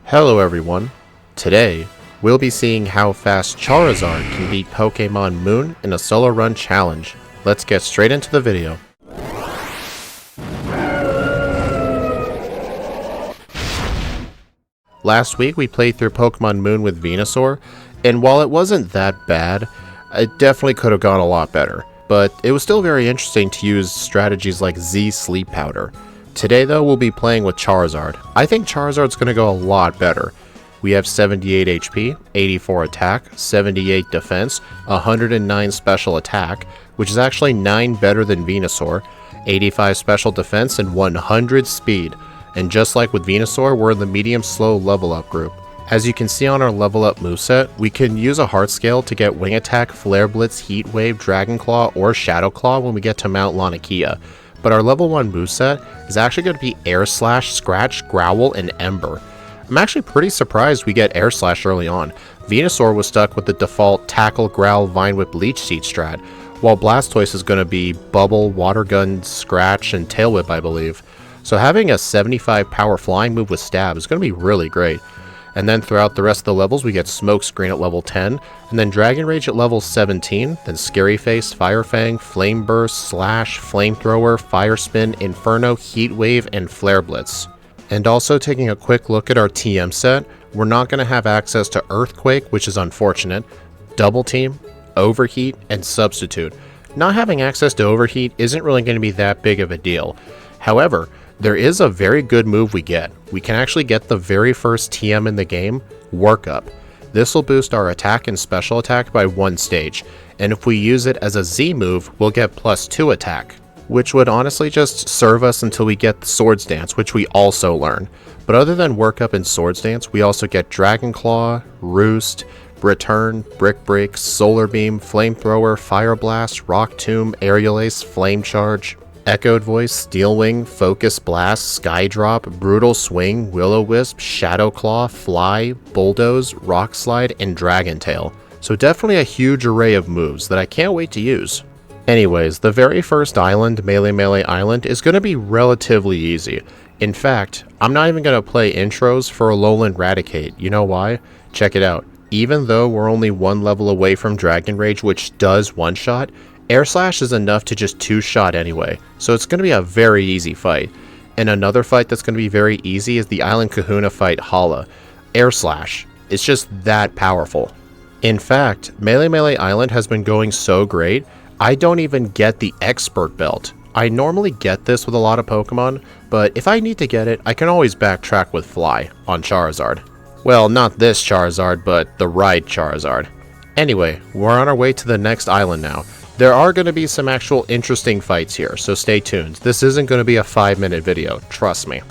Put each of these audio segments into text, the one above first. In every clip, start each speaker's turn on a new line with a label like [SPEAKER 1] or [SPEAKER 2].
[SPEAKER 1] Hello everyone. Today, we'll be seeing how fast Charizard can beat Pokemon Moon in a solo run challenge. Let's get straight into the video. Last week we played through Pokemon Moon with Venusaur, and while it wasn't that bad, it definitely could have gone a lot better. But it was still very interesting to use strategies like Z Sleep Powder. Today though, we'll be playing with Charizard. I think Charizard's going to go a lot better. We have 78 HP, 84 attack, 78 defense, 109 special attack, which is actually 9 better than Venusaur, 85 special defense, and 100 speed. And just like with Venusaur, we're in the medium slow level up group. As you can see on our level up moveset, we can use a heart scale to get Wing Attack, Flare Blitz, Heat Wave, Dragon Claw, or Shadow Claw when we get to Mount Lanikia. But our level 1 moveset is actually going to be Air Slash, Scratch, Growl, and Ember. I'm actually pretty surprised we get Air Slash early on. Venusaur was stuck with the default Tackle, Growl, Vine Whip, Leech Seed strat, while Blastoise is going to be Bubble, Water Gun, Scratch, and Tail Whip, I believe. So having a 75 power flying move with Stab is going to be really great. And then throughout the rest of the levels, we get Smoke Screen at level 10, and then Dragon Rage at level 17, then Scary Face, Fire Fang, Flame Burst, Slash, Flamethrower, Fire Spin, Inferno, Heat Wave, and Flare Blitz. And also taking a quick look at our TM set, we're not going to have access to Earthquake, which is unfortunate, Double Team, Overheat, and Substitute. Not having access to Overheat isn't really going to be that big of a deal. However, there is a very good move we get. We can actually get the very first TM in the game, Work Up. This will boost our attack and special attack by 1 stage, and if we use it as a Z move, we'll get +2 attack, which would honestly just serve us until we get the Swords Dance, which we also learn. But other than Work Up and Swords Dance, we also get Dragon Claw, Roost, Return, Brick Break, Solar Beam, Flamethrower, Fire Blast, Rock Tomb, Aerial Ace, Flame Charge, Echoed Voice, Steel Wing, Focus Blast, Sky Drop, Brutal Swing, Will-O-Wisp, Shadow Claw, Fly, Bulldoze, Rock Slide, and Dragon Tail. So definitely a huge array of moves that I can't wait to use. Anyways, the very first island, Melee Island, is going to be relatively easy. In fact, I'm not even going to play intros for Alolan Raticate. You know why? Check it out. Even though we're only 1 level away from Dragon Rage, which does one-shot, Air Slash is enough to just 2-shot anyway, so it's going to be a very easy fight. And another fight that's going to be very easy is the Island Kahuna fight Hala. Air Slash. It's just that powerful. In fact, Melee Island has been going so great, I don't even get the Expert Belt. I normally get this with a lot of Pokemon, but if I need to get it, I can always backtrack with Fly on Charizard. Well, not this Charizard, but the right Charizard. Anyway, we're on our way to the next island now. There are going to be some actual interesting fights here, so stay tuned. This isn't going to be a 5-minute video, trust me.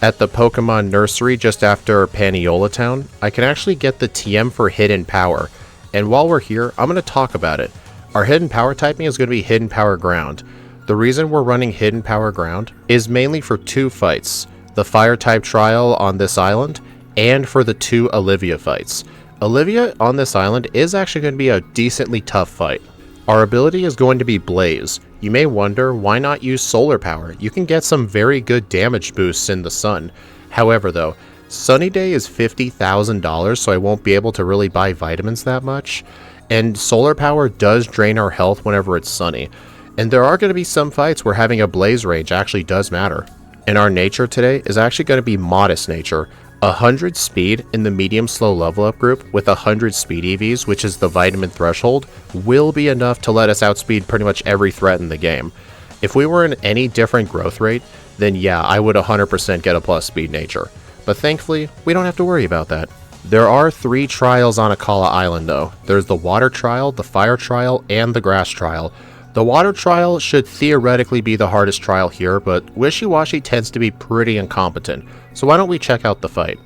[SPEAKER 1] At the Pokemon Nursery just after Paniola Town, I can actually get the TM for Hidden Power. And while we're here, I'm going to talk about it. Our Hidden Power typing is going to be Hidden Power Ground. The reason we're running Hidden Power Ground is mainly for 2 fights. The Fire type trial on this island, and for the 2 Olivia fights. Olivia on this island is actually going to be a decently tough fight. Our ability is going to be Blaze. You may wonder, why not use Solar Power? You can get some very good damage boosts in the sun. However though, Sunny Day is $50,000, so I won't be able to really buy vitamins that much. And Solar Power does drain our health whenever it's sunny. And there are going to be some fights where having a Blaze range actually does matter. And our nature today is actually going to be Modest Nature. 100 speed in the medium slow level up group with 100 speed EVs, which is the vitamin threshold, will be enough to let us outspeed pretty much every threat in the game. If we were in any different growth rate, then yeah, I would 100% get a plus speed nature. But thankfully, we don't have to worry about that. There are 3 trials on Akala Island though. There's the water trial, the fire trial, and the grass trial. The water trial should theoretically be the hardest trial here, but Wishy-Washy tends to be pretty incompetent, so why don't we check out the fight.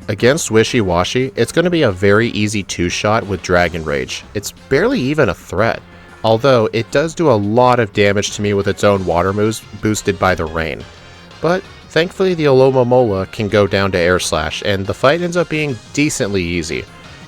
[SPEAKER 1] Against Wishy-Washy, it's going to be a very easy 2-shot with Dragon Rage. It's barely even a threat. Although it does do a lot of damage to me with its own water moves boosted by the rain. But Thankfully, the Alomomola can go down to Air Slash, and the fight ends up being decently easy.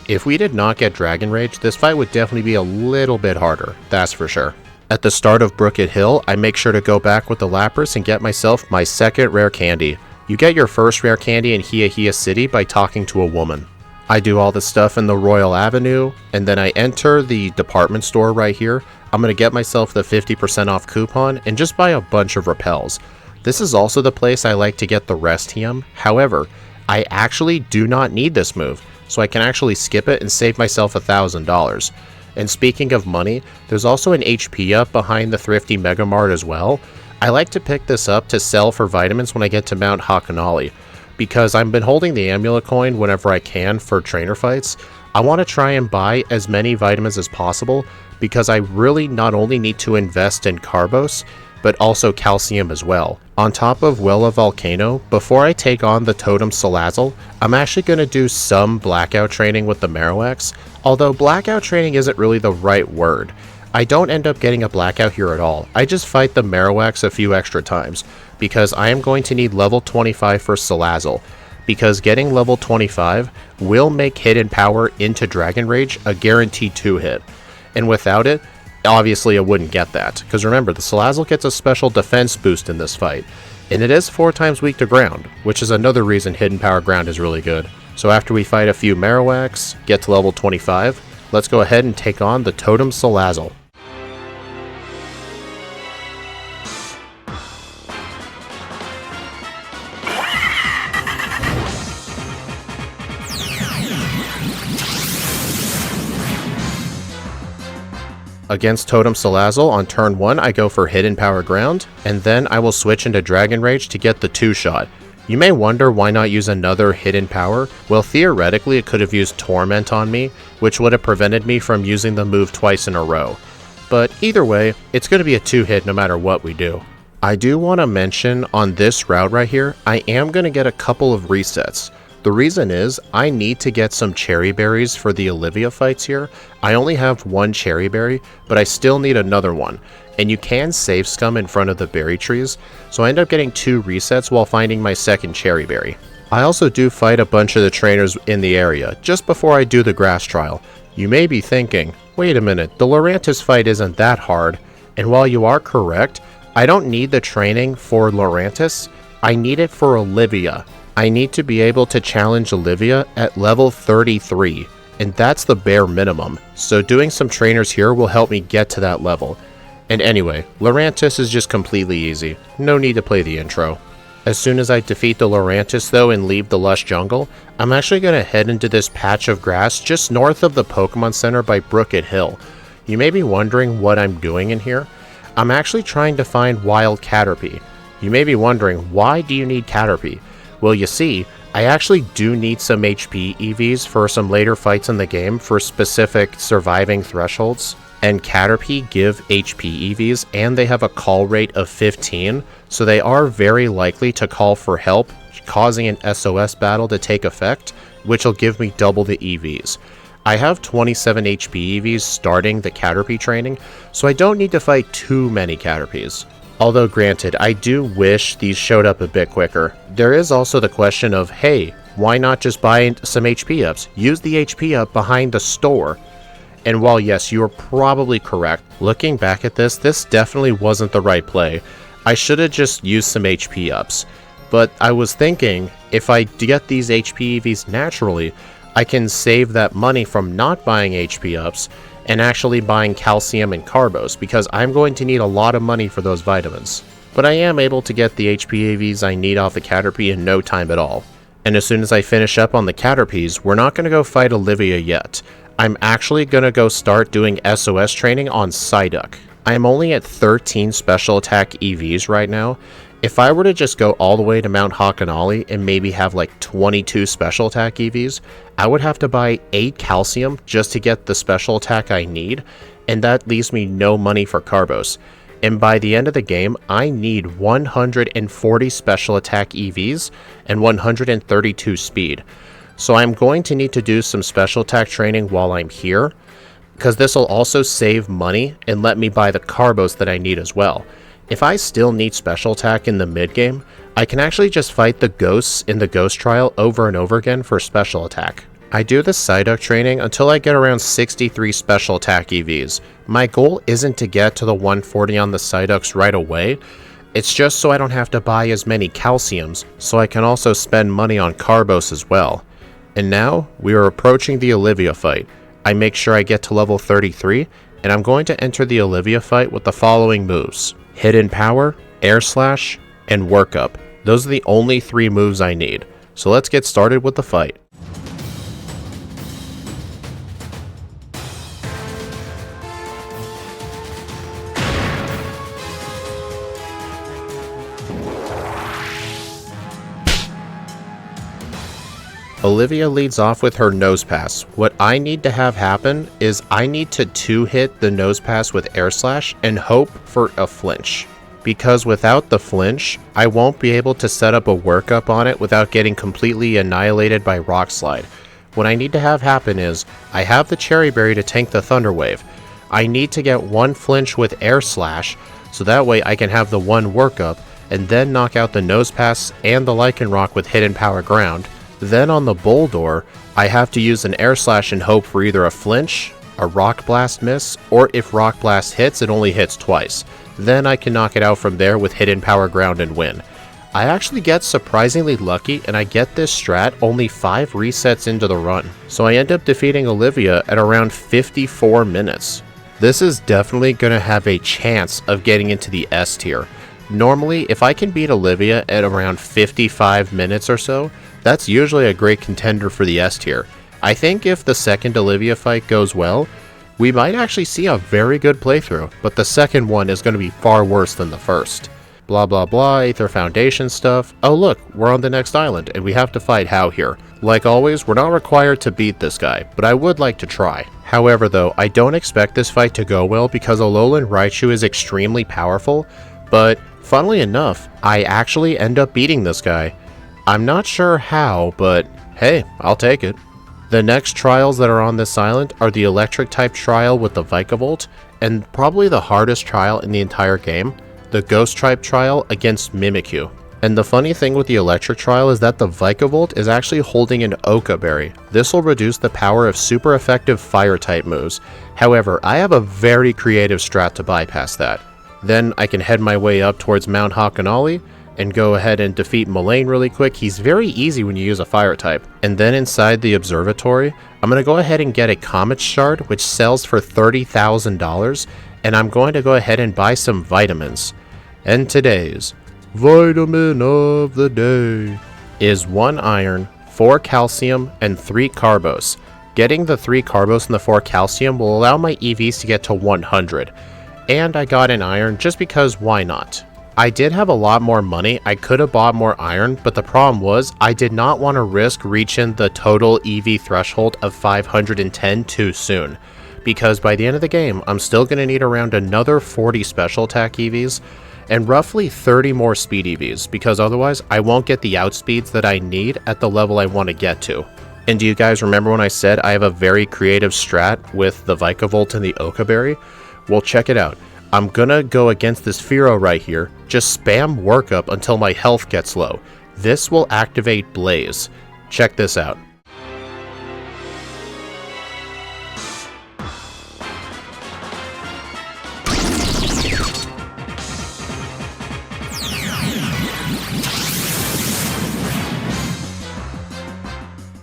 [SPEAKER 1] If we did not get Dragon Rage, this fight would definitely be a little bit harder, that's for sure. At the start of Brookett Hill, I make sure to go back with the Lapras and get myself my second rare candy. You get your first rare candy in Hiya City by talking to a woman. I do all the stuff in the Royal Avenue, and then I enter the department store right here. I'm going to get myself the 50% off coupon and just buy a bunch of repels. This is also the place I like to get the Restium. However, I actually do not need this move, so I can actually skip it and save myself $1,000. And speaking of money, there's also an HP up behind the Thrifty Mega Mart as well. I like to pick this up to sell for vitamins when I get to Mount Hakanali, because I've been holding the Amulet coin whenever I can for trainer fights. I want to try and buy as many vitamins as possible, because I really not only need to invest in Carbos, but also calcium as well. On top of Wella Volcano, before I take on the Totem Salazzle, I'm actually going to do some blackout training with the Marowaks, although blackout training isn't really the right word. I don't end up getting a blackout here at all. I just fight the Marowaks a few extra times, because I am going to need level 25 for Salazzle, because getting level 25 will make Hidden Power into Dragon Rage a guaranteed 2-hit, and without it, obviously I wouldn't get that, because remember, the Salazzle gets a special defense boost in this fight, and it is 4 times weak to ground, which is another reason Hidden Power Ground is really good. So after we fight a few Marowaks, get to level 25, let's go ahead and take on the Totem Salazzle. Against Totem Salazzle on turn 1, I go for Hidden Power Ground, and then I will switch into Dragon Rage to get the 2-shot. You may wonder why not use another Hidden Power. Well, theoretically it could have used Torment on me, which would have prevented me from using the move twice in a row. But either way, it's going to be a 2-hit no matter what we do. I do want to mention on this route right here, I am going to get a couple of resets. The reason is, I need to get some cherry berries for the Olivia fights here. I only have 1 cherry berry, but I still need another one. And you can save scum in front of the berry trees, so I end up getting 2 resets while finding my second cherry berry. I also do fight a bunch of the trainers in the area, just before I do the grass trial. You may be thinking, wait a minute, the Lurantis fight isn't that hard, and while you are correct, I don't need the training for Lurantis, I need it for Olivia. I need to be able to challenge Olivia at level 33, and that's the bare minimum, so doing some trainers here will help me get to that level. And anyway, Lurantis is just completely easy, no need to play the intro. As soon as I defeat the Lurantis though and leave the lush jungle, I'm actually going to head into this patch of grass just north of the Pokemon Center by Brookett Hill. You may be wondering what I'm doing in here. I'm actually trying to find wild Caterpie. You may be wondering, why do you need Caterpie? Well, you see, I actually do need some HP EVs for some later fights in the game for specific surviving thresholds. And Caterpie give HP EVs, and they have a call rate of 15, so they are very likely to call for help, causing an SOS battle to take effect, which will give me double the EVs. I have 27 HP EVs starting the Caterpie training, so I don't need to fight too many Caterpies. Although granted, I do wish these showed up a bit quicker. There is also the question of, hey, why not just buy some HP ups? Use the HP up behind the store. And while yes, you are probably correct, looking back at this definitely wasn't the right play. I should have just used some HP ups. But I was thinking, if I get these HP EVs naturally, I can save that money from not buying HP ups and actually buying calcium and carbos, because I'm going to need a lot of money for those vitamins. But I am able to get the HP EVs I need off the Caterpie in no time at all. And as soon as I finish up on the Caterpies, we're not going to go fight Olivia yet. I'm actually going to go start doing SOS training on Psyduck. I'm only at 13 special attack EVs right now. If I were to just go all the way to Mount Hakanali and maybe have like 22 special attack EVs, I would have to buy 8 calcium just to get the special attack I need, and that leaves me no money for carbos. And by the end of the game, I need 140 special attack EVs and 132 speed. So I'm going to need to do some special attack training while I'm here, because this will also save money and let me buy the carbos that I need as well. If I still need special attack in the mid-game, I can actually just fight the ghosts in the ghost trial over and over again for special attack. I do the Psyduck training until I get around 63 special attack EVs. My goal isn't to get to the 140 on the Psyducks right away, it's just so I don't have to buy as many calciums, so I can also spend money on Carbos as well. And now, we are approaching the Olivia fight. I make sure I get to level 33, and I'm going to enter the Olivia fight with the following moves: Hidden Power, Air Slash, and Work Up. Those are the only 3 moves I need. So let's get started with the fight. Olivia leads off with her Nose Pass. What I need to have happen is I need to 2-hit the Nose Pass with Air Slash and hope for a flinch. Because without the flinch, I won't be able to set up a workup on it without getting completely annihilated by Rock Slide. What I need to have happen is, I have the Cherry Berry to tank the Thunder Wave. I need to get 1 flinch with Air Slash, so that way I can have the 1 workup, and then knock out the Nose Pass and the Lycanroc with Hidden Power Ground. Then on the Boldore, I have to use an Air Slash and hope for either a flinch, a Rock Blast miss, or if Rock Blast hits, it only hits twice. Then I can knock it out from there with Hidden Power Ground and win. I actually get surprisingly lucky and I get this strat only 5 resets into the run. So I end up defeating Olivia at around 54 minutes. This is definitely going to have a chance of getting into the S tier. Normally, if I can beat Olivia at around 55 minutes or so, that's usually a great contender for the S tier. I think if the second Olivia fight goes well, we might actually see a very good playthrough, but the second one is going to be far worse than the first. Blah blah blah, Aether Foundation stuff. Oh look, we're on the next island, and we have to fight Hau here. Like always, we're not required to beat this guy, but I would like to try. However though, I don't expect this fight to go well because Alolan Raichu is extremely powerful, but funnily enough, I actually end up beating this guy. I'm not sure how, but hey, I'll take it. The next trials that are on this island are the Electric type trial with the Vikavolt, and probably the hardest trial in the entire game, the Ghost type trial against Mimikyu. And the funny thing with the Electric trial is that the Vikavolt is actually holding an Oka Berry. This will reduce the power of super effective Fire type moves. However, I have a very creative strat to bypass that. Then I can head my way up towards Mount Hakanali, and go ahead and defeat Mullane really quick. He's very easy when you use a fire type. And then inside the observatory, I'm going to go ahead and get a Comet Shard, which sells for $30,000, and I'm going to go ahead and buy some vitamins. And today's vitamin of the day is 1 iron, 4 calcium, and 3 carbos. Getting the 3 carbos and the 4 calcium will allow my EVs to get to 100. And I got an iron just because why not? I did have a lot more money, I could have bought more iron, but the problem was I did not want to risk reaching the total EV threshold of 510 too soon, because by the end of the game I'm still going to need around another 40 special attack EVs and roughly 30 more speed EVs, because otherwise I won't get the outspeeds that I need at the level I want to get to. And do you guys remember when I said I have a very creative strat with the Vikavolt and the Oka Berry? Well, check it out. I'm gonna go against this Fearow right here, just spam workup until my health gets low. This will activate Blaze. Check this out.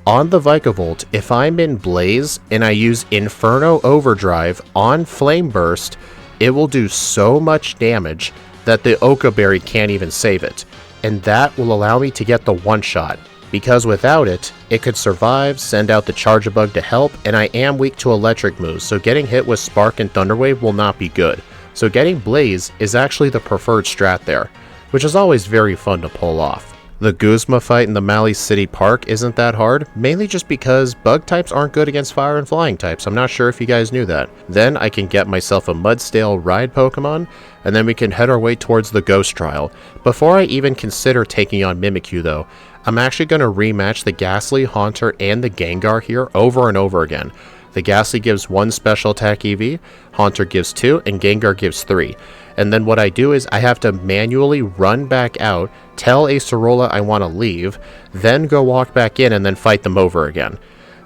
[SPEAKER 1] On the Vikavolt, if I'm in Blaze and I use Inferno Overdrive on Flame Burst, it will do so much damage that the Oka Berry can't even save it, and that will allow me to get the one-shot, because without it, it could survive, send out the Charjabug to help, and I am weak to electric moves, so getting hit with Spark and Thunder Wave will not be good. So getting Blaze is actually the preferred strat there, which is always very fun to pull off. The Guzma fight in the Mali City Park isn't that hard, mainly just because bug types aren't good against fire and flying types. I'm not sure if you guys knew that. Then I can get myself a Mudstale Ride Pokemon, and then we can head our way towards the Ghost Trial. Before I even consider taking on Mimikyu though, I'm actually going to rematch the Ghastly, Haunter, and the Gengar here over and over again. The Ghastly gives 1 special attack EV, Haunter gives 2, and Gengar gives 3. And then what I do is I have to manually run back out, tell a Sorola I want to leave, then go walk back in and then fight them over again.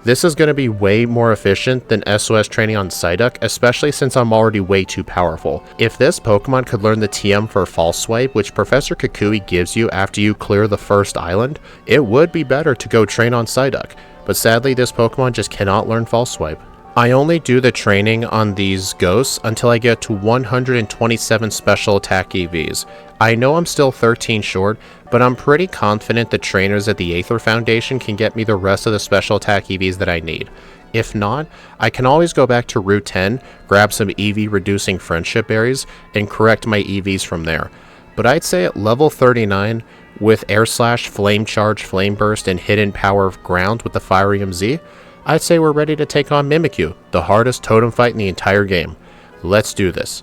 [SPEAKER 1] This is going to be way more efficient than SOS training on Psyduck, especially since I'm already way too powerful. If this Pokemon could learn the TM for False Swipe, which Professor Kukui gives you after you clear the first island, it would be better to go train on Psyduck. But sadly, this Pokemon just cannot learn False Swipe. I only do the training on these ghosts until I get to 127 special attack EVs. I know I'm still 13 short, but I'm pretty confident the trainers at the Aether Foundation can get me the rest of the special attack EVs that I need. If not, I can always go back to Route 10, grab some EV reducing friendship berries, and correct my EVs from there. But I'd say at level 39, with Air Slash, Flame Charge, Flame Burst, and Hidden Power of Ground with the Fire EMZ, I'd say we're ready to take on Mimikyu, the hardest totem fight in the entire game. Let's do this.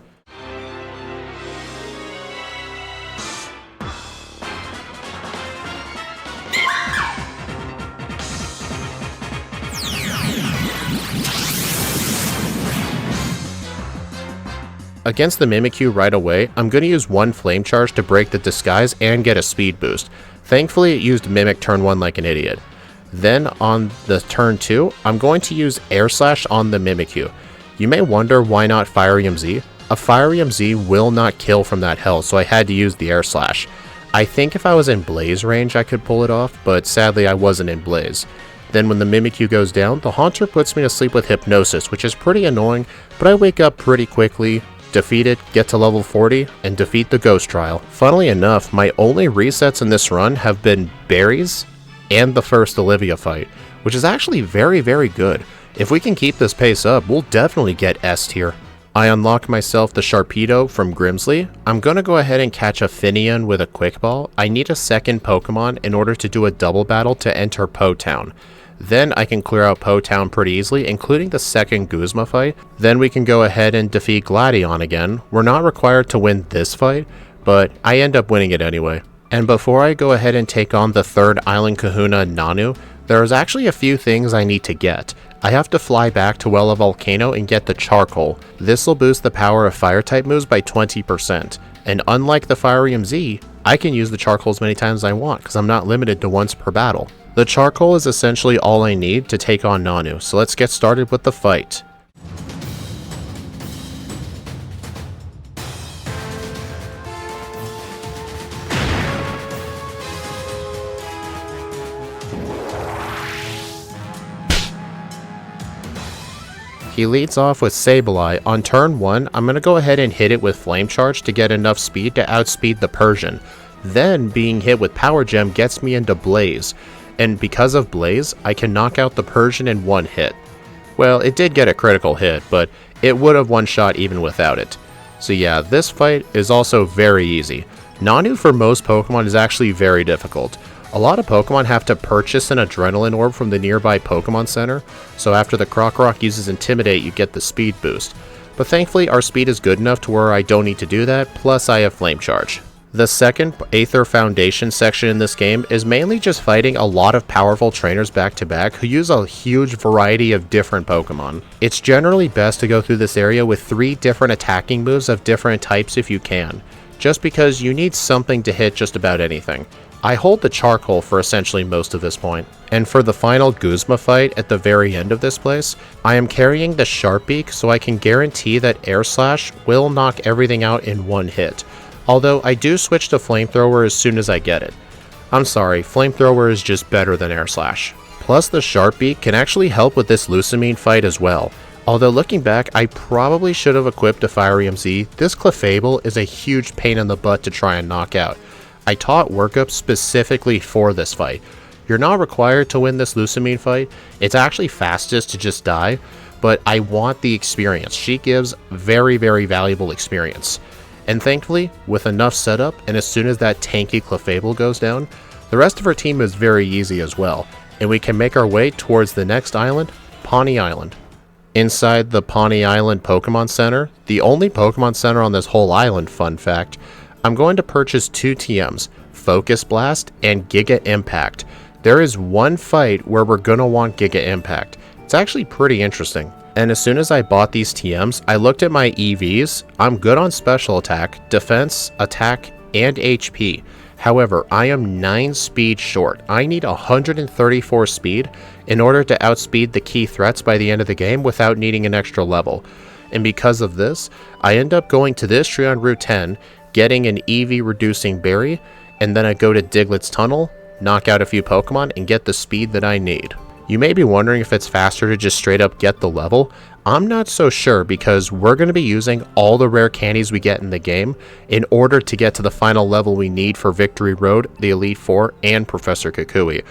[SPEAKER 1] Against the Mimikyu right away, I'm going to use one Flame Charge to break the disguise and get a speed boost. Thankfully it used Mimic turn 1 like an idiot. Then on the turn 2, I'm going to use Air Slash on the Mimikyu. You may wonder why not Fire EMZ. A Fire EMZ will not kill from that health, so I had to use the Air Slash. I think if I was in Blaze range I could pull it off, but sadly I wasn't in Blaze. Then when the Mimikyu goes down, the Haunter puts me to sleep with Hypnosis, which is pretty annoying, but I wake up pretty quickly, defeat it, get to level 40, and defeat the Ghost Trial. Funnily enough, my only resets in this run have been berries and the first Olivia fight, which is actually very good. If we can keep this pace up, we'll definitely get S tier. I unlock myself the Sharpedo from Grimsley. I'm gonna go ahead and catch a Finneon with a Quick Ball. I need a second Pokemon in order to do a double battle to enter Po Town. Then I can clear out Po Town pretty easily, including the second Guzma fight. Then we can go ahead and defeat Gladion again. We're not required to win this fight, but I end up winning it anyway. And before I go ahead and take on the third Island Kahuna Nanu, there's actually a few things I need to get. I have to fly back to Wella Volcano and get the Charcoal. This will boost the power of Fire-type moves by 20%. And unlike the Fire EMZ, I can use the Charcoal as many times as I want, because I'm not limited to once per battle. The Charcoal is essentially all I need to take on Nanu, so let's get started with the fight. He leads off with Sableye. On turn 1, I'm going to go ahead and hit it with Flame Charge to get enough speed to outspeed the Persian. Then, being hit with Power Gem gets me into Blaze. And because of Blaze, I can knock out the Persian in one hit. Well, it did get a critical hit, but it would have one-shot even without it. So yeah, this fight is also very easy. Nanu for most Pokemon is actually very difficult. A lot of Pokemon have to purchase an Adrenaline Orb from the nearby Pokemon Center, so after the Krokorok uses Intimidate, you get the speed boost. But thankfully, our speed is good enough to where I don't need to do that, plus I have Flame Charge. The second Aether Foundation section in this game is mainly just fighting a lot of powerful trainers back to back who use a huge variety of different Pokemon. It's generally best to go through this area with 3 different attacking moves of different types if you can, just because you need something to hit just about anything. I hold the Charcoal for essentially most of this point. And for the final Guzma fight at the very end of this place, I am carrying the Sharpbeak so I can guarantee that Air Slash will knock everything out in one hit. Although I do switch to Flamethrower as soon as I get it. I'm sorry, Flamethrower is just better than Air Slash. Plus the Sharpbeak can actually help with this Lusamine fight as well. Although looking back, I probably should have equipped a Fire EMZ. This Clefable is a huge pain in the butt to try and knock out. I taught workup specifically for this fight. You're not required to win this Lusamine fight. It's actually fastest to just die, but I want the experience. She gives very valuable experience. And thankfully, with enough setup, and as soon as that tanky Clefable goes down, the rest of our team is very easy as well, and we can make our way towards the next island, Pawnee Island. Inside the Pawnee Island Pokemon Center, the only Pokemon Center on this whole island, fun fact, I'm going to purchase 2 TMs, Focus Blast and Giga Impact. There is one fight where we're going to want Giga Impact. It's actually pretty interesting. And as soon as I bought these TMs, I looked at my EVs. I'm good on special attack, defense, attack, and HP. However, I am 9 speed short. I need 134 speed in order to outspeed the key threats by the end of the game without needing an extra level. And because of this, I end up going to this tree on Route 10, getting an EV reducing berry, and then I go to Diglett's Tunnel, knock out a few Pokemon, and get the speed that I need. You may be wondering if it's faster to just straight up get the level. I'm not so sure because we're going to be using all the rare candies we get in the game in order to get to the final level we need for Victory Road, the Elite Four, and Professor Kukui.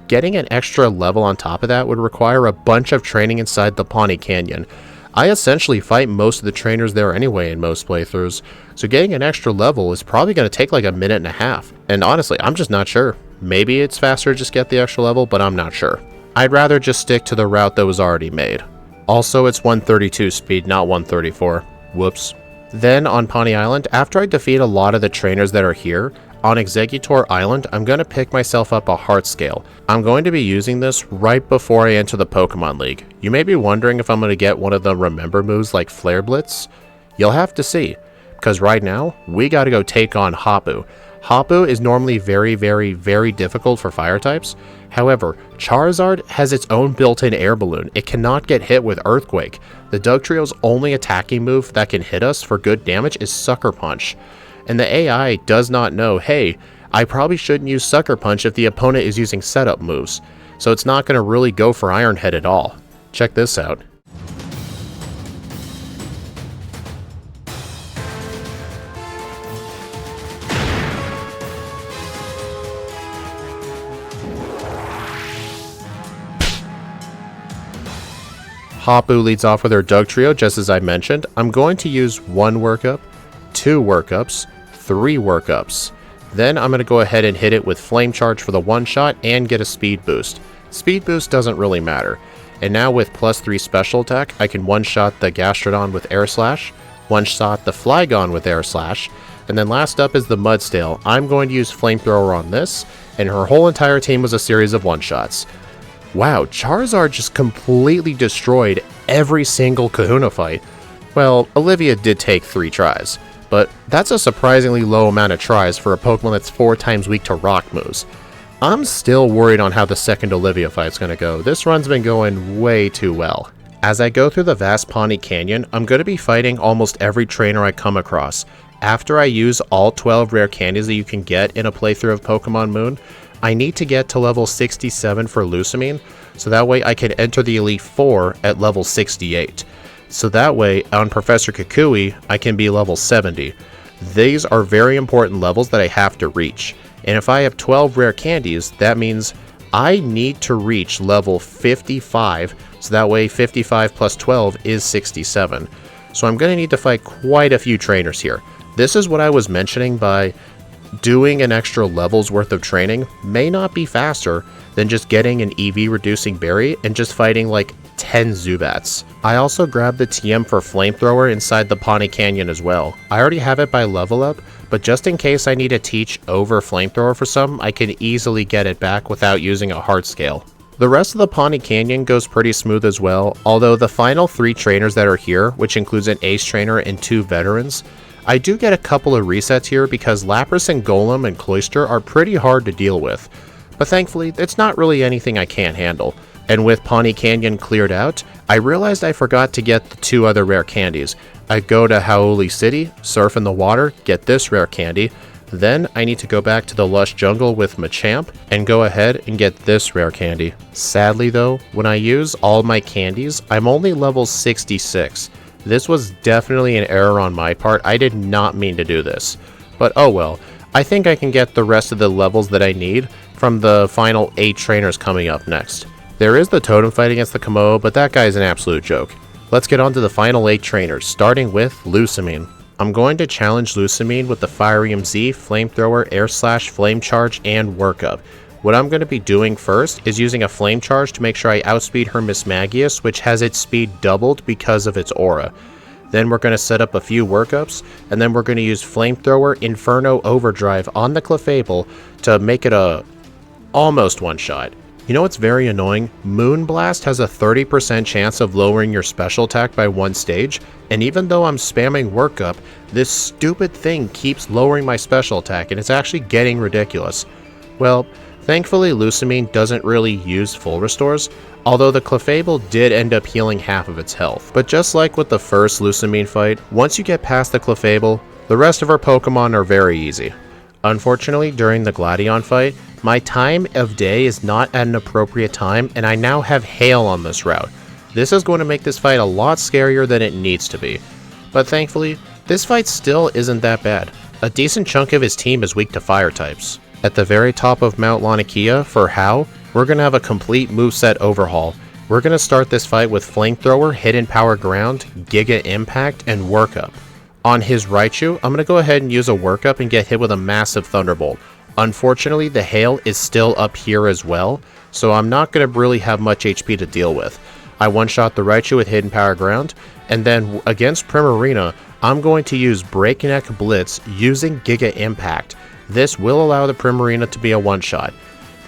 [SPEAKER 1] Getting an extra level on top of that would require a bunch of training inside the Pawnee Canyon. I essentially fight most of the trainers there anyway in most playthroughs, so getting an extra level is probably going to take like a minute and a half. And honestly, I'm just not sure. Maybe it's faster to just get the extra level, but I'm not sure. I'd rather just stick to the route that was already made. Also, it's 132 speed, not 134. Whoops. Then on Pawnee Island, after I defeat a lot of the trainers that are here, on Executor Island, I'm going to pick myself up a heart scale. I'm going to be using this right before I enter the Pokemon League. You may be wondering if I'm going to get one of the remember moves like Flare Blitz. You'll have to see, because right now, we got to go take on Hapu. Hapu is normally very difficult for fire types. However, Charizard has its own built-in air balloon. It cannot get hit with Earthquake. The Dugtrio's only attacking move that can hit us for good damage is Sucker Punch. And the AI does not know, hey, I probably shouldn't use Sucker Punch if the opponent is using setup moves. So it's not going to really go for Iron Head at all. Check this out. Hapu leads off with her Dugtrio, just as I mentioned. I'm going to use 1 workup, 2 workups, 3 workups. Then I'm going to go ahead and hit it with Flame Charge for the one-shot and get a speed boost. Speed boost doesn't really matter. And now with +3 special attack, I can one-shot the Gastrodon with Air Slash, one-shot the Flygon with Air Slash, and then last up is the Mudstail. I'm going to use Flamethrower on this, and her whole entire team was a series of one-shots. Wow, Charizard just completely destroyed every single Kahuna fight. Well, Olivia did take 3 tries, but that's a surprisingly low amount of tries for a Pokemon that's 4 times weak to rock moves. I'm still worried on how the second Olivia fight's gonna go. This run's been going way too well. As I go through the vast Pawnee Canyon, I'm going to be fighting almost every trainer I come across. After I use all 12 rare candies that you can get in a playthrough of Pokemon Moon, I need to get to level 67 for Lusamine, so that way I can enter the Elite Four at level 68. So that way, on Professor Kukui, I can be level 70. These are very important levels that I have to reach. And if I have 12 rare candies, that means I need to reach level 55, so that way 55 plus 12 is 67. So I'm going to need to fight quite a few trainers here. This is what I was mentioning by doing an extra level's worth of training may not be faster than just getting an EV reducing berry and just fighting like 10 Zubats. I also grabbed the TM for Flamethrower inside the Pawnee Canyon as well. I already have it by level up, but just in case I need to teach over Flamethrower for some, I can easily get it back without using a heart scale. The rest of the Pawnee Canyon goes pretty smooth as well, although the final 3 trainers that are here, which includes an ace trainer and 2 veterans, I do get a couple of resets here because Lapras and Golem and Cloyster are pretty hard to deal with, but thankfully it's not really anything I can't handle. And with Pawnee Canyon cleared out, I realized I forgot to get the 2 other rare candies. I go to Hau'oli City, surf in the water, get this rare candy, then I need to go back to the lush jungle with Machamp and go ahead and get this rare candy. Sadly though, when I use all my candies, I'm only level 66. This was definitely an error on my part. I did not mean to do this. But oh well, I think I can get the rest of the levels that I need from the final 8 trainers coming up next. There is the totem fight against the Kamo, but that guy is an absolute joke. Let's get on to the final 8 trainers, starting with Lusamine. I'm going to challenge Lusamine with the Firium Z, Flamethrower, Air Slash, Flame Charge, and Workup. What I'm going to be doing first is using a Flame Charge to make sure I outspeed her Mismagius, which has its speed doubled because of its aura. Then we're going to set up a few workups, and then we're going to use Flamethrower, Inferno, Overdrive on the Clefable to make it a almost one-shot. You know what's very annoying? Moonblast has a 30% chance of lowering your special attack by 1 stage, and even though I'm spamming workup, this stupid thing keeps lowering my special attack, and it's actually getting ridiculous. Well, thankfully Lusamine doesn't really use full restores, although the Clefable did end up healing half of its health. But just like with the first Lusamine fight, once you get past the Clefable, the rest of our Pokemon are very easy. Unfortunately, during the Gladion fight, my time of day is not at an appropriate time, and I now have Hail on this route. This is going to make this fight a lot scarier than it needs to be. But thankfully, this fight still isn't that bad. A decent chunk of his team is weak to fire types. At the very top of Mount Lanikia, for Hau, we're going to have a complete moveset overhaul. We're going to start this fight with Flamethrower, Hidden Power Ground, Giga Impact, and Workup. On his Raichu, I'm going to go ahead and use a Workup and get hit with a massive Thunderbolt. Unfortunately, the Hail is still up here as well, so I'm not going to really have much HP to deal with. I one-shot the Raichu with Hidden Power Ground, and then against Primarina, I'm going to use Breakneck Blitz using Giga Impact. This will allow the Primarina to be a one-shot.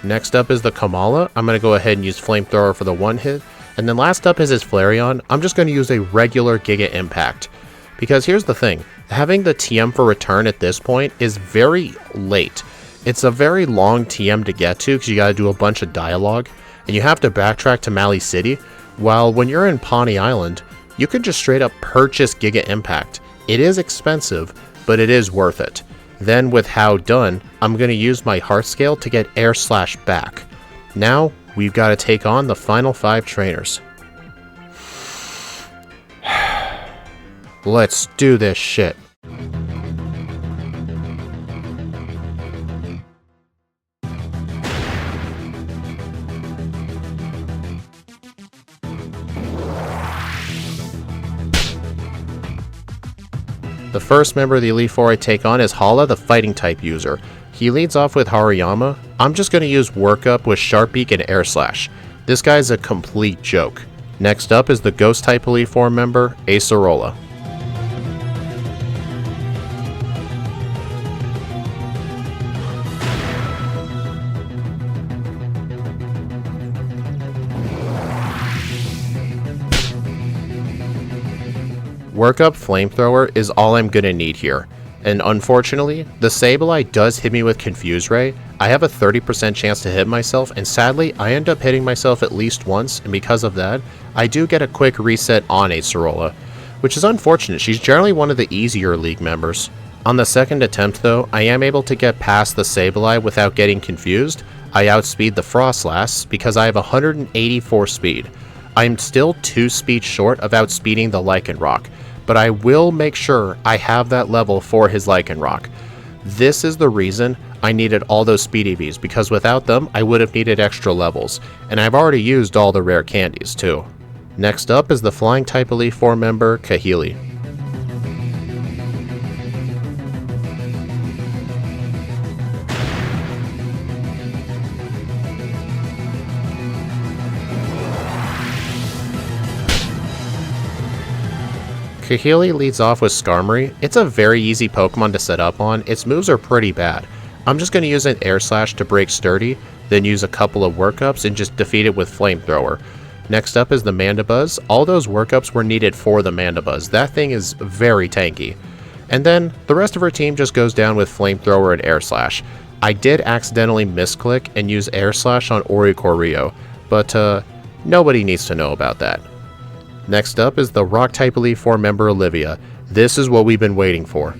[SPEAKER 1] Next up is the Kamala. I'm going to go ahead and use Flamethrower for the one-hit, and then last up is his Flareon. I'm just going to use a regular Giga Impact. Because here's the thing, having the TM for return at this point is very late. It's a very long TM to get to because you gotta do a bunch of dialogue, and you have to backtrack to Mali City, while when you're in Pawnee Island, you can just straight up purchase Giga Impact. It is expensive, but it is worth it. Then with Hau done, I'm gonna use my Heart Scale to get Air Slash back. Now, we've gotta take on the final 5 trainers. Let's do this shit. The first member of the Elite Four I take on is Hala, the fighting type user. He leads off with Hariyama. I'm just going to use Workup with Sharp Beak and Air Slash. This guy's a complete joke. Next up is the Ghost type Elite Four member, Acerola. Workup Flamethrower is all I'm gonna need here, and unfortunately, the Sableye does hit me with Confuse Ray. I have a 30% chance to hit myself, and sadly, I end up hitting myself at least once, and because of that, I do get a quick reset on Acerola, which is unfortunate. She's generally one of the easier League members. On the second attempt though, I am able to get past the Sableye without getting confused. I outspeed the Frostlass because I have 184 speed. I'm still 2 speed short of outspeeding the Lycanroc, but I will make sure I have that level for his Lycanroc. This is the reason I needed all those speed EVs, because without them, I would have needed extra levels, and I've already used all the rare candies too. Next up is the Flying type Elite Four member, Kahili. Kahili leads off with Skarmory. It's a very easy Pokemon to set up on. Its moves are pretty bad. I'm just going to use an Air Slash to break Sturdy, then use a couple of Workups and just defeat it with Flamethrower. Next up is the Mandibuzz. All those Workups were needed for the Mandibuzz. That thing is very tanky. And then the rest of her team just goes down with Flamethrower and Air Slash. I did accidentally misclick and use Air Slash on Oricorio, but nobody needs to know about that. Next up is the Rock type Elite Four member Olivia. This is what we've been waiting for.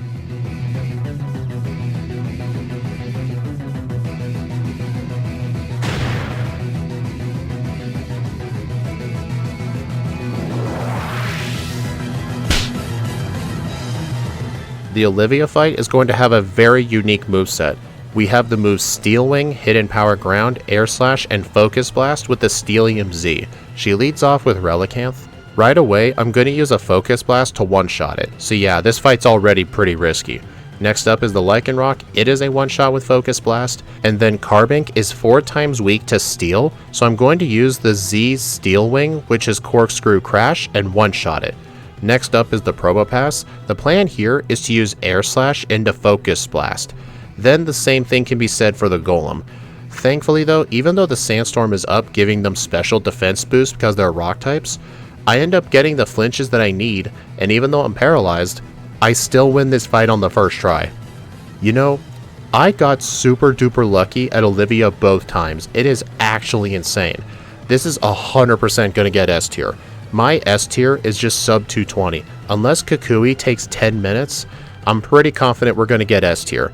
[SPEAKER 1] The Olivia fight is going to have a very unique moveset. We have the moves Steel Wing, Hidden Power Ground, Air Slash, and Focus Blast with the Steelium Z. She leads off with Relicanth. Right away, I'm going to use a Focus Blast to one-shot it. So yeah, this fight's already pretty risky. Next up is the Lycanroc. It is a one-shot with Focus Blast. And then Carbink is 4 times weak to Steel, so I'm going to use the Z's Steel Wing, which is Corkscrew Crash, and one-shot it. Next up is the Probopass. The plan here is to use Air Slash into Focus Blast. Then the same thing can be said for the Golem. Thankfully though, even though the Sandstorm is up giving them special defense boost because they're rock types, I end up getting the flinches that I need, and even though I'm paralyzed, I still win this fight on the first try. You know, I got super duper lucky at Olivia both times. It is actually insane. This is 100% going to get S tier. My S tier is just sub 220. Unless Kukui takes 10 minutes, I'm pretty confident we're going to get S tier.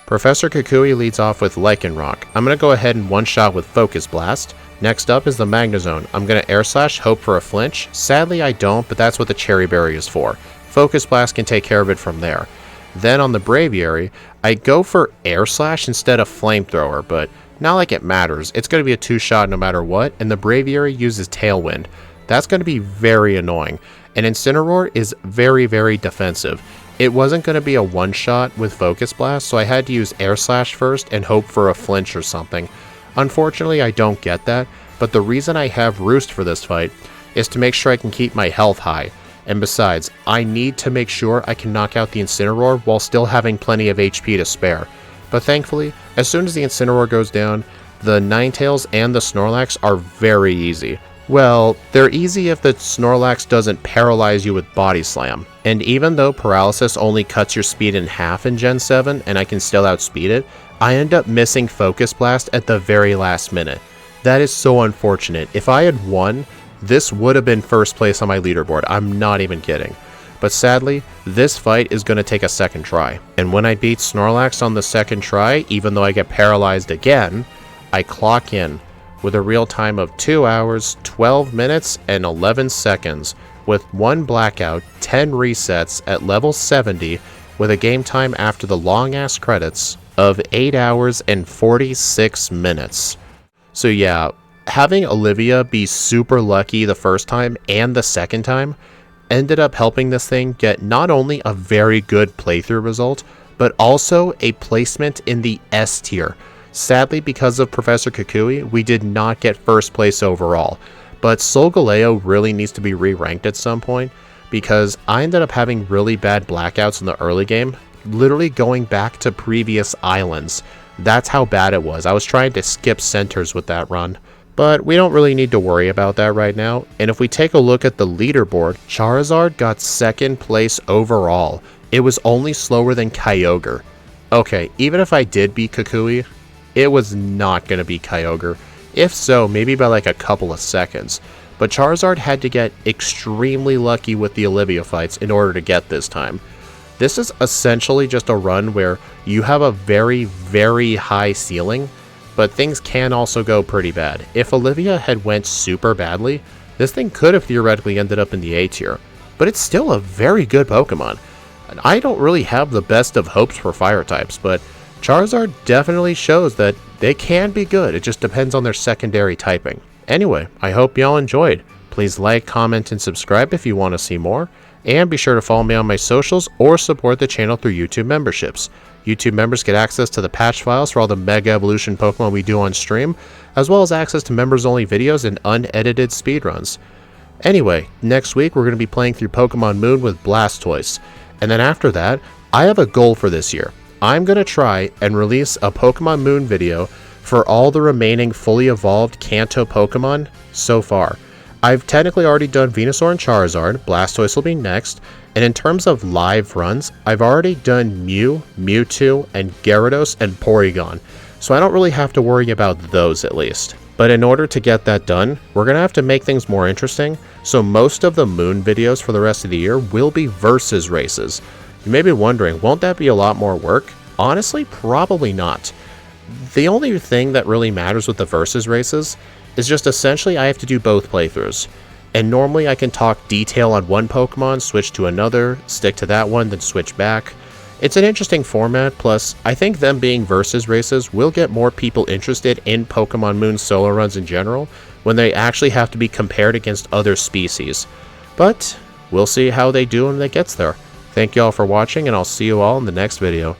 [SPEAKER 1] Professor Kukui leads off with Lichen Rock. I'm going to go ahead and one-shot with Focus Blast. Next up is the Magnezone. I'm going to Air Slash, hope for a flinch. Sadly I don't, but that's what the Cherry Berry is for. Focus Blast can take care of it from there. Then on the Braviary, I go for Air Slash instead of Flamethrower, but not like it matters. It's going to be a two-shot no matter what, and the Braviary uses Tailwind. That's going to be very annoying. And Incineroar is very, very defensive. It wasn't going to be a one-shot with Focus Blast, so I had to use Air Slash first and hope for a flinch or something. Unfortunately, I don't get that, but the reason I have Roost for this fight is to make sure I can keep my health high. And besides, I need to make sure I can knock out the Incineroar while still having plenty of HP to spare. But thankfully, as soon as the Incineroar goes down, the Ninetales and the Snorlax are very easy. Well, they're easy if the Snorlax doesn't paralyze you with Body Slam. And even though Paralysis only cuts your speed in half in Gen 7 and I can still outspeed it, I end up missing Focus Blast at the very last minute. That is so unfortunate. If I had won, this would have been first place on my leaderboard. I'm not even kidding. But sadly, this fight is going to take a second try. And when I beat Snorlax on the second try, even though I get paralyzed again, I clock in with a real time of 2 hours, 12 minutes, and 11 seconds, with 1 blackout, 10 resets at level 70, with a game time after the long-ass credits of 8 hours and 46 minutes. So yeah, having Olivia be super lucky the first time and the second time ended up helping this thing get not only a very good playthrough result, but also a placement in the S tier. Sadly, because of Professor Kukui, we did not get first place overall, but Solgaleo really needs to be re-ranked at some point, because I ended up having really bad blackouts in the early game, literally going back to previous islands. That's how bad it was. I was trying to skip centers with that run. But we don't really need to worry about that right now, and if we take a look at the leaderboard, Charizard got second place overall. It was only slower than Kyogre. Okay, even if I did beat Kukui, it was not going to be Kyogre. If so, maybe by like a couple of seconds. But Charizard had to get extremely lucky with the Olivia fights in order to get this time. This is essentially just a run where you have a very, very high ceiling, but things can also go pretty bad. If Olivia had went super badly, this thing could have theoretically ended up in the A tier. But it's still a very good Pokemon. And I don't really have the best of hopes for fire types, but Charizard definitely shows that they can be good. It just depends on their secondary typing. Anyway, I hope y'all enjoyed. Please like, comment, and subscribe if you want to see more. And be sure to follow me on my socials or support the channel through YouTube memberships. YouTube members get access to the patch files for all the Mega Evolution Pokemon we do on stream, as well as access to members-only videos and unedited speedruns. Anyway, next week we're going to be playing through Pokemon Moon with Blastoise. And then after that, I have a goal for this year. I'm going to try and release a Pokemon Moon video for all the remaining fully evolved Kanto Pokemon so far. I've technically already done Venusaur and Charizard, Blastoise will be next, and in terms of live runs, I've already done Mew, Mewtwo, and Gyarados and Porygon, so I don't really have to worry about those at least. But in order to get that done, we're going to have to make things more interesting, so most of the Moon videos for the rest of the year will be versus races. You may be wondering, won't that be a lot more work? Honestly, probably not. The only thing that really matters with the versus races is just essentially I have to do both playthroughs. And normally I can talk detail on one Pokemon, switch to another, stick to that one, then switch back. It's an interesting format, plus I think them being versus races will get more people interested in Pokemon Moon solo runs in general when they actually have to be compared against other species. But we'll see how they do when it gets there. Thank you all for watching, and I'll see you all in the next video.